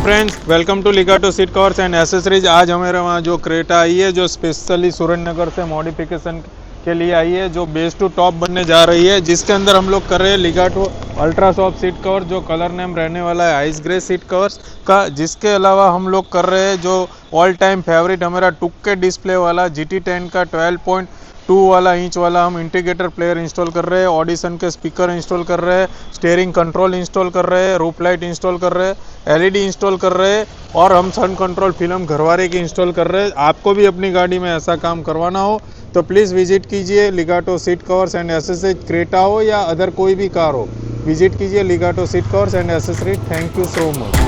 Friends, welcome to Ligato seat covers and accessories. आज हमारे वहाँ जो क्रेटा आई है जो स्पेशली सुरेंद्रनगर से मॉडिफिकेशन के लिए आई है, जो बेस टू टॉप बनने जा रही है, जिसके अंदर हम लोग कर रहे हैं लिगाटो अल्ट्रा सॉफ्ट सीट कवर, जो कलर नेम रहने वाला है आइस ग्रे सीट कवर्स का। जिसके अलावा हम लोग कर रहे हैं जो ऑल टाइम फेवरेट हमारा टुक्के डिस्प्ले वाला GT10 का 12.2 वाला इंच वाला हम इंटीग्रेटर प्लेयर इंस्टॉल कर रहे हैं, ऑडिशन के स्पीकर इंस्टॉल कर रहे हैं, स्टीयरिंग कंट्रोल इंस्टॉल कर रहे हैं, रूफ लाइट इंस्टॉल कर रहे हैं, LED इंस्टॉल कर रहे हैं और हम सन कंट्रोल फिल्म घरवारे की इंस्टॉल कर रहे हैं। आपको भी अपनी गाड़ी में ऐसा काम करवाना हो तो प्लीज़ विजिट कीजिए Ligato seat covers and accessories. Creta हो या अदर कोई भी कार हो, विजिट कीजिए Ligato seat covers and accessories. Thank you so much.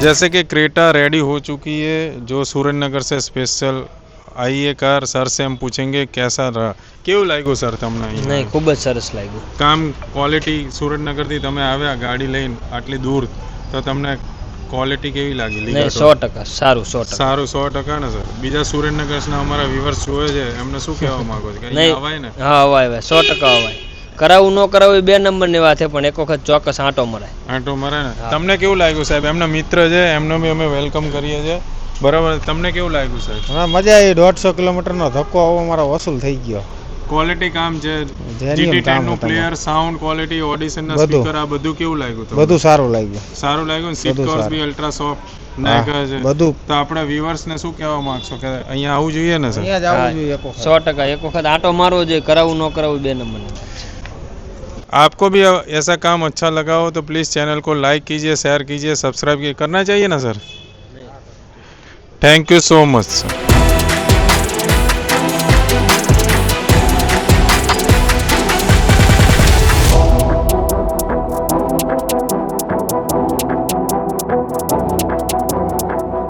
जैसे कि क्रेटा रेडी हो चुकी है, जो सुरेंद्रनगर से स्पेशल आई है कार। सर से हम पूछेंगे कैसा रहा, કેવું લાગ્યું સર તમને? નહીં, ખૂબ જ સરસ લાગ્યું કામ ક્વોલિટી સુરેન્દ્રનગરથી તમે આવ્યા ગાડી લઈને આટલી દૂર, તો તમને ક્વોલિટી કેવી લાગી? નહીં, 100% સારું, 100%. સારું, 100% ને સર? બીજા સુરેન્દ્રનગરના અમારા વ્યુઅર્સ જોવે છે, એમને શું કહેવા માંગો છો? કે નહીં, અવાય ને? હા, અવાય 100% અવાય. કરાવવું ન કરાવવું એ બે નંબરની વાત છે, પણ એક વખત ચોક્કસ આંટો મરાય. આંટો મરાય ને? તમને કેવું લાગ્યું સાહેબ? એમના મિત્ર છે, એમનો બી અમે વેલકમ કરીએ છીએ. બરાબર, તમને કેવું લાગ્યું સાહેબ? હા, મજા આવી. 150 કિલોમીટરનો ધક્કો હવે મારો વસૂલ થઈ ગયો. ક્વોલિટી કામ છે, GT10 નું પ્લેયર, સાઉન્ડ ક્વોલિટી, ઓડિશન ના સ્પીકર, આ બધું કેવું લાગ્યું તમને? બધું સારું લાગ્યું. સારું લાગ્યું. સીટ કવર્સ બી અલ્ટ્રા સોફ્ટ નાખ્યા છે બધું. તો આપણે વ્યુઅર્સ ને શું કહેવા માંગશો કે અહીંયા આવવું જોઈએ ને સર? અહીંયા જ આવવું જોઈએ એક વખત. 100% એક વખત આંટો મારવો જોઈએ. કરાવવું ન કરાવવું બે નંબરની વાત. आपको भी ऐसा काम अच्छा लगा हो तो प्लीज़ चैनल को लाइक कीजिए, शेयर कीजिए, सब्सक्राइब कीजिए। करना चाहिए ना sir? Thank you so much sir.